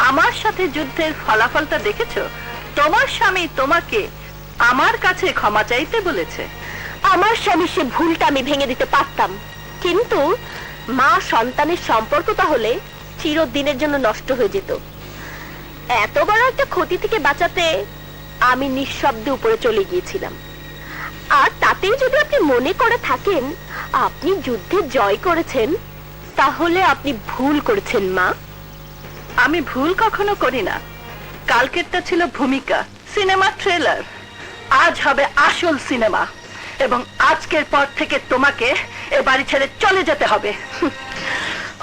আমার সাথে যুদ্ধের ফলাফলটা দেখেছো? তোমার স্বামী তোমাকে আমার কাছে ক্ষমা চাইতে বলেছে। আমার স্বামী সে ভুলটা আমি ভেঙে দিতে পারতাম, কিন্তু মা সন্তানের সম্পর্ক তাহলে চিরদিনের জন্য নষ্ট হয়ে যেত। এত বড় একটা ক্ষতি থেকে বাঁচাতে আমি নিঃশব্দে উপরে চলে গিয়েছিলাম। আর তাতেও যদি আপনি মনে করে থাকেন আপনি যুদ্ধে জয় করেছেন, তাহলে আপনি ভুল করেছেন মা। আমি ভুল কখনো করি না। কালকেরটা ছিল ভূমিকা, সিনেমা ট্রেলার। আজ হবে আসল সিনেমা, এবং আজকের পর থেকে তোমাকে এ বাড়ি ছেড়ে চলে যেতে হবে।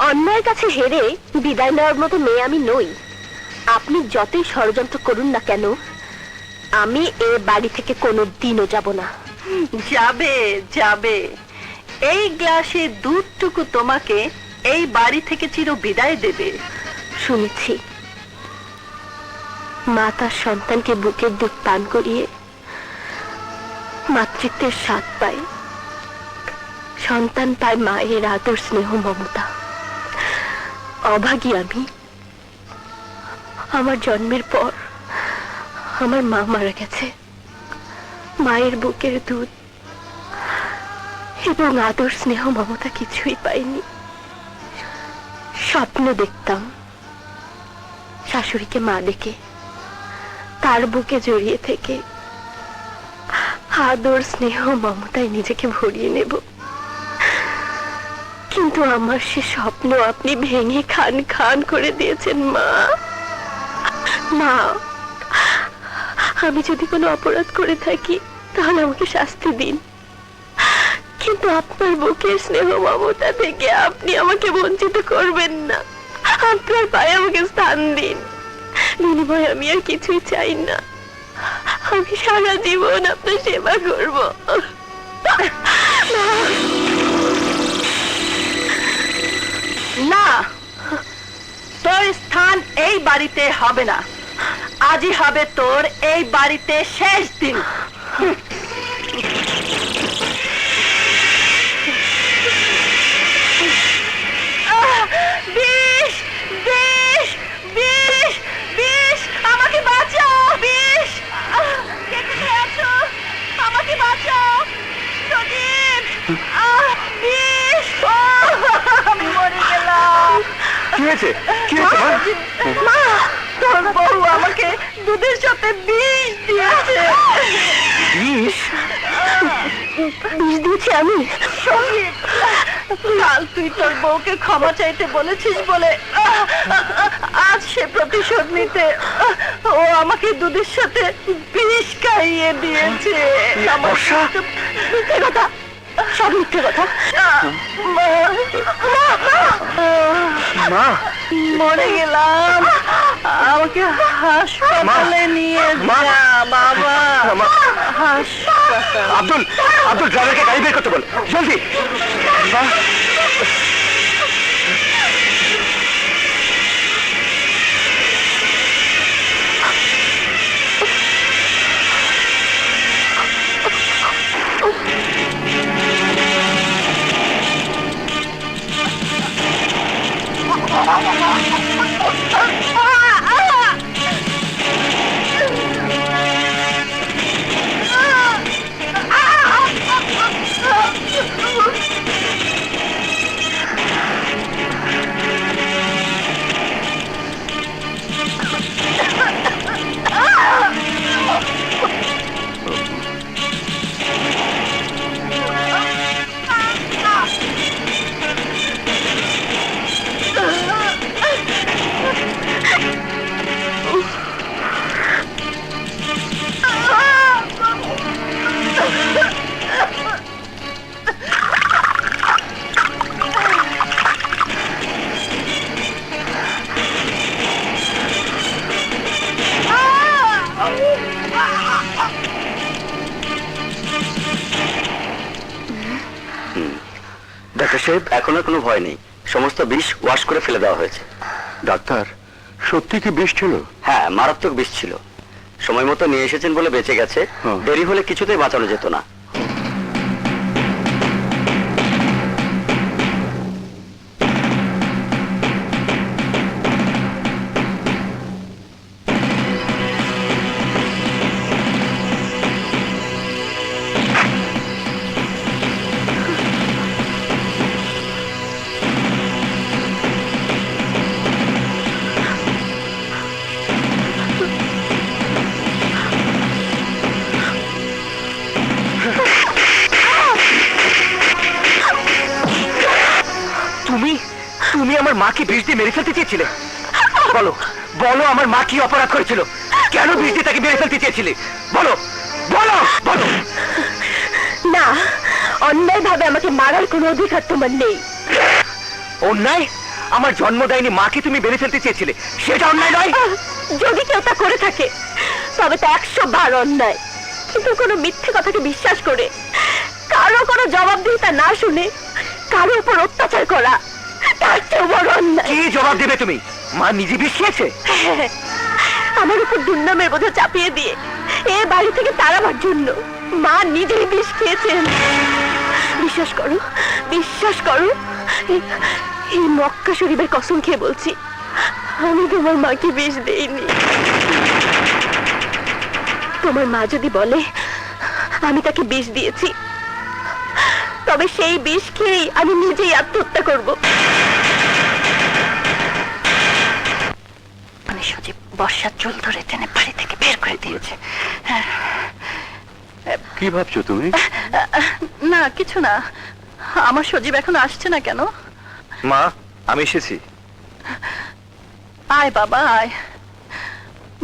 অন্যায়ের কাছে হেরে বিদায় নেওয়ার মতো মেয়ে আমি নই। আপনি যতই ষড়যন্ত্র করুন না কেন, আমি এ বাড়ি থেকে কোনো দিনও যাব না। যাবে যাবে, এই গ্লাসে দুধটুকু তোমাকে এই বাড়ি থেকে চির বিদায় দেবে। শুনেছি মা তার সন্তানকে বুকের দুধ পান করিয়ে মাতৃত্বের স্বাদ পায়, সন্তান পায় মায়ের আদর স্নেহ মমতা। অভাগী আমি। আমার জন্মের পর আমার মা মারা গেছে। মায়ের বুকের দুধ এবং আদর স্নেহ মমতা কিছুই পাইনি। স্বপ্ন দেখতাম শাশুড়িকে মা ডেকে তার বুকে জড়িয়ে থেকে আদর স্নেহ মমতায় নিজেকে ভরিয়ে নেব, কিন্তু আমার সে স্বপ্ন আপনি ভেঙে খান খান করে দিয়েছেন মা। মা, আমি যদি কোনো অপরাধ করে থাকি তাহলে আমাকে শাস্তি দিন, কিন্তু আপনার বুকের স্নেহ মমতা থেকে আপনি আমাকে বঞ্চিত করবেন না। আপনার পায়ে আমাকে স্থান দিন। বিনিময়ে আমি আর কিছুই চাই না। আমি সারা জীবন আপনার সেবা করব। না, তোর স্থান এই বাড়িতে হবে না। আজই হবে তোর এই বাড়িতে শেষ দিন। বিষ বিষ বিষ বিষ, আমাকে বাঁচাও। বিষ, কে কোথায় আছো? আমাকে বাঁচাও প্রদীপ। বিষ, আমি মরে গেলাম। কি হয়েছে? কি হয়েছে মা? তোর বউ আমাকে দুধের সাথে বিষ দিয়েছে। বিষ? বিষ দিয়েছি আমি? সঙ্গীত, কাল তুই তোর বউকে ক্ষমা চাইতে বলেছিস বলে আজ সে প্রতিশোধ নিতে ও আমাকে দুধের সাথে বিষ খাইয়ে দিয়েছে। মিথ্যে কথা, সব মিথ্যে কথা। মা, মরে গেলাম, আমাকে হাসপাতালে নিয়ে যা বাবা। হাসপাতাল। আব্দুল, আব্দুল ড্রাইভারকে গাড়ি বের করতে বল, জলদি। মা, সাহেব, এখন আর কোনো ভয় নেই, সমস্ত বিষ ওয়াশ করে ফেলে দেওয়া হয়েছে। ডাক্তার, সত্যি কি বিষ ছিল? হ্যাঁ, মারাত্মক বিষ ছিল। সময় মতো নিয়ে এসেছেন বলে বেঁচে গেছে, দেরি হলে কিছুতেই বাঁচানো যেত না। তুমি তুমি আমার মাকে বিষ দিয়ে মেরে ফেলতে চেয়েছিলে? বলো বলো, আমার মা কি অপরাধ করেছিল? কেন বিষ দিয়ে তাকে মেরে ফেলতে চেয়েছিলে? বলো বলো বলো। না, অন্যায় ভাবে আমাকে মারার কোনো অধিকার তোমার নেই। অন্যায়? আমার জন্ম দেয়নি মাকে তুমি মেরে ফেলতে চেয়েছিলে, সেটা অন্যায় নয়? যদি কেউ তা করে থাকে তবে তা 100 বার অন্যায়। কিন্তু কোনো মিথ্যে কথাকে বিশ্বাস করে কারো কোনো জবাবদিহিতা না শুনে কারো উপর অত্যাচার করা তার চেয়ে বড় অন্যায়। কি জবাব দেবে তুমি? মা নিজে বিষ খেয়েছে? আমার উপর দুর্নামের বোঝা চাপিয়ে দিয়ে এ বাড়ি থেকে তাড়াবার জন্য মা নিজেই বিষ খেয়েছেন। বিশ্বাস করো, বিশ্বাস করো, এই মক্কা শরীফের কসম খেয়ে বলছি, আমি তোমার মাকে বিষ দেইনি। তোমার মা যদি বলে আমি তাকে বিষ দিয়েছি, তবে সেই বিষ খেয়েই আমি নিজেই আত্মহত্যা করব। মানে সজীব বর্ষার চুল ধরে টেনে বাড়ি থেকে বের করে দিয়েছে। কি ভাবছো তুমি? না, কিছু না। আমার সজীব এখন আসছে না কেন? মা, আমি এসেছি। আয় বাবা আয়।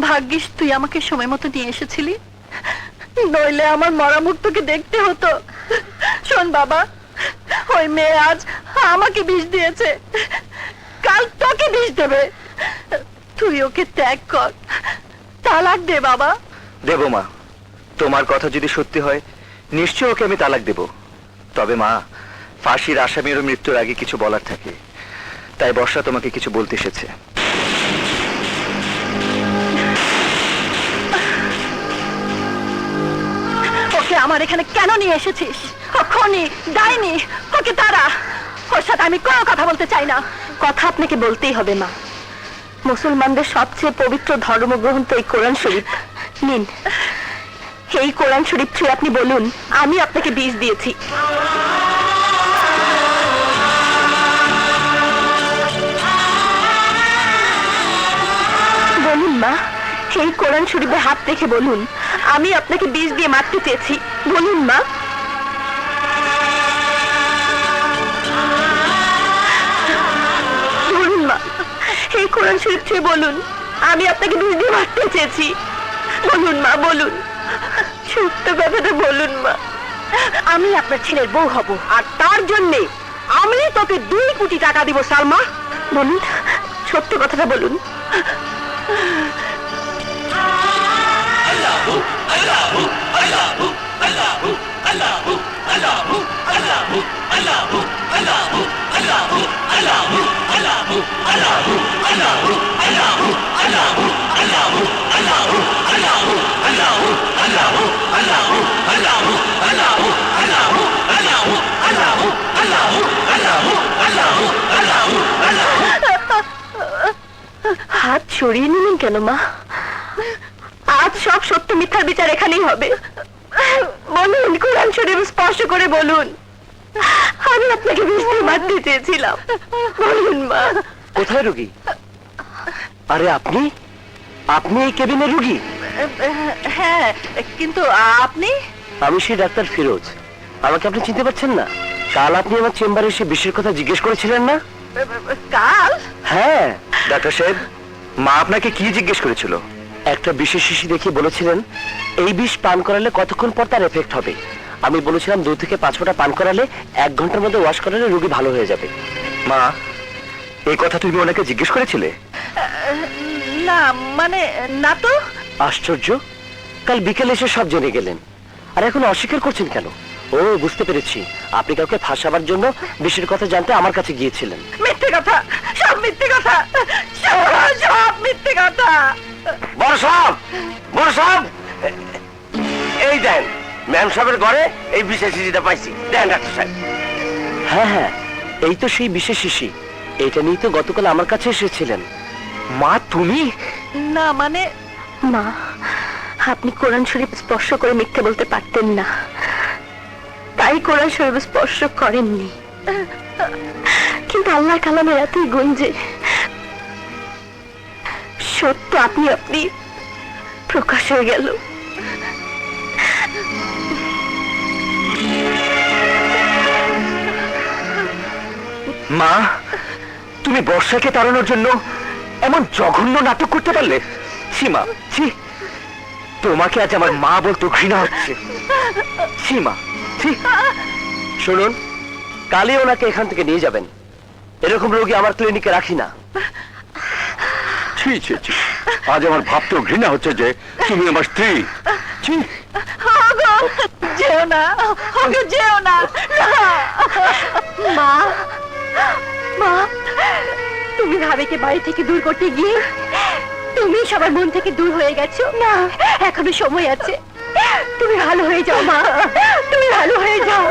ভাগ্যিস তুই আমাকে সময় মতো নিয়ে এসেছিলি, নইলে আমার মরা মুখটাকে দেখতে হতো। শোন বাবা, ওই মেয়ে আজ আমাকে বিষ দিয়েছে, কাল তোকে বিষ দেবে। তুই ওকে ত্যাগ কর, তালাক দে বাবা। দেব মা, তোমার কথা যদি সত্যি হয় নিশ্চয় ওকে আমি তালাক দেব। তবে মা, ফাঁসির আসামিরও মৃত্যুর আগে কিছু বলার থাকে, তাই বর্ষা তোমাকে কিছু বলতে এসেছে। ওকে আমার এখানে কেন নিয়ে এসেছিস? ও খুনি, ডাইনি, ওকে তারা। ওর সাথে আমি কোনো কথা বলতে চাই না। কথা আপনাকে বলতেই হবে মা। মুসলমানদের সবচেয়ে পবিত্র ধর্মগ্রন্থ এই কোরআন শরীফ। নিন, এই কোরআন শরীফ ছুঁয়ে আপনি বলুন আমি আপনাকে বিষ দিয়েছি। বলুন মা, এই কোরআন শরীফে হাত রেখে বলুন আমি আপনাকে বিষ দিয়ে মারতে চেয়েছি। বলুন মা। বলুন মা, এই কোরআন শরীফ ছুঁয়ে বলুন আমি আপনাকে বিষ দিয়ে মারতে চেয়েছি। বলুন মা, বলুন, সত্য কথাটা বলুন মা। আমি আপনার ছেলের বউ হব, আর তার জন্যে আমি তোকে 2 কোটি টাকা দিব সালমা। বলুন, সত্য কথাটা বলুন। হাত সরিয়ে নিলেন কেন মা? আজ সব সত্য মিথ্যার বিচার এখানেই হবে। বলুন, কোরআন শরীফ স্পর্শ করে বলুন আমি আপনাকে বিষ দিয়ে মারতে চেয়েছিলাম। বলুন মা। কোথায় রুগী? আরে আপনি আপনি এই কেবিনের রুগী? হ্যাঁ, কিন্তু আপনি? আমি সেই ডাক্তার ফিরোজ। আমাকে আপনি চিনতে পারছেন না? কাল আপনি আমার চেম্বারে এসে বিষের কথা জিজ্ঞেস করেছিলেন না? কাল? হ্যাঁ। ডাক্তার সাহেব, মা আপনাকে কি জিজ্ঞেস করেছিল? একটা বিশেষ শিশি দেখিয়ে বলেছিলেন এই বিষ পান করালে কতক্ষণ পর তার এফেক্ট হবে। আমি বলেছিলাম 2 থেকে 5 ফোঁটা পান করালে 1 ঘন্টার মধ্যে ওয়াশ করালে রোগী ভালো হয়ে যাবে। মা, এই কথা তুমি ওনাকে জিজ্ঞেস করেছিলে? না মানে না তো। আশ্চর্য, কাল বিকেলে এসে সব জেনে গেলেন, আর এখন অস্বীকার করছেন কেন? ও বুঝতে পেরেছি, আপনি কাউকে ফাঁসাবার জন্য বিষের কথা জানতে আমার কাছে গিয়েছিলেন। মিথ্যে কথা, সব মিথ্যে কথা, সব মিথ্যে কথা। বড় সাহেব, এই দেন ম্যাম সাহেবের ঘরে এই বিশেষ শিশিটা পাইছি, দেন ডাক্তার সাহেব। হ্যাঁ হ্যাঁ, এই তো সেই বিশেষ শিশি, এটা নিয়ে তো গতকাল আমার কাছে এসেছিলেন। মা তুমি? না মানে মা, আপনি কোরআন শরীফ স্পর্শ করে মিথ্যে বলতে পারতেন না, তাই কোরআন শরীফ স্পর্শ করেননি। কিন্তু আল্লাহ কালামের এতই গুণ যে সত্য আপনি আপনি প্রকাশ হয়ে গেল। মা, তুমি বর্ষাকে তাড়ানোর জন্য এমন জঘন্য নাটক করতে পারলে? ছি মা, ছি। তোমাকে আজ আমার মা বলতে ঘৃণা হচ্ছে। ছি মা, ছি। শুনুন, কালই ওনাকে এখান থেকে নিয়ে যাবেন। এরকম রোগী আমার ক্লিনিকে রাখি না। ছি ছি ছি, আজ আমার ভাবতেও ঘৃণা হচ্ছে যে তুমি আমার স্ত্রী। ছি। ওগো, যেও না, ওগো যেও না। মা, মা, তুমি ভাবিকে বাড়ি থেকে দূর করতে গিয়ে তুমি সবার মন থেকে দূর হয়ে গেছো। না, এখনো সময় আছে, তুমি ভালো হয়ে যাও মা, তুমি ভালো হয়ে যাও।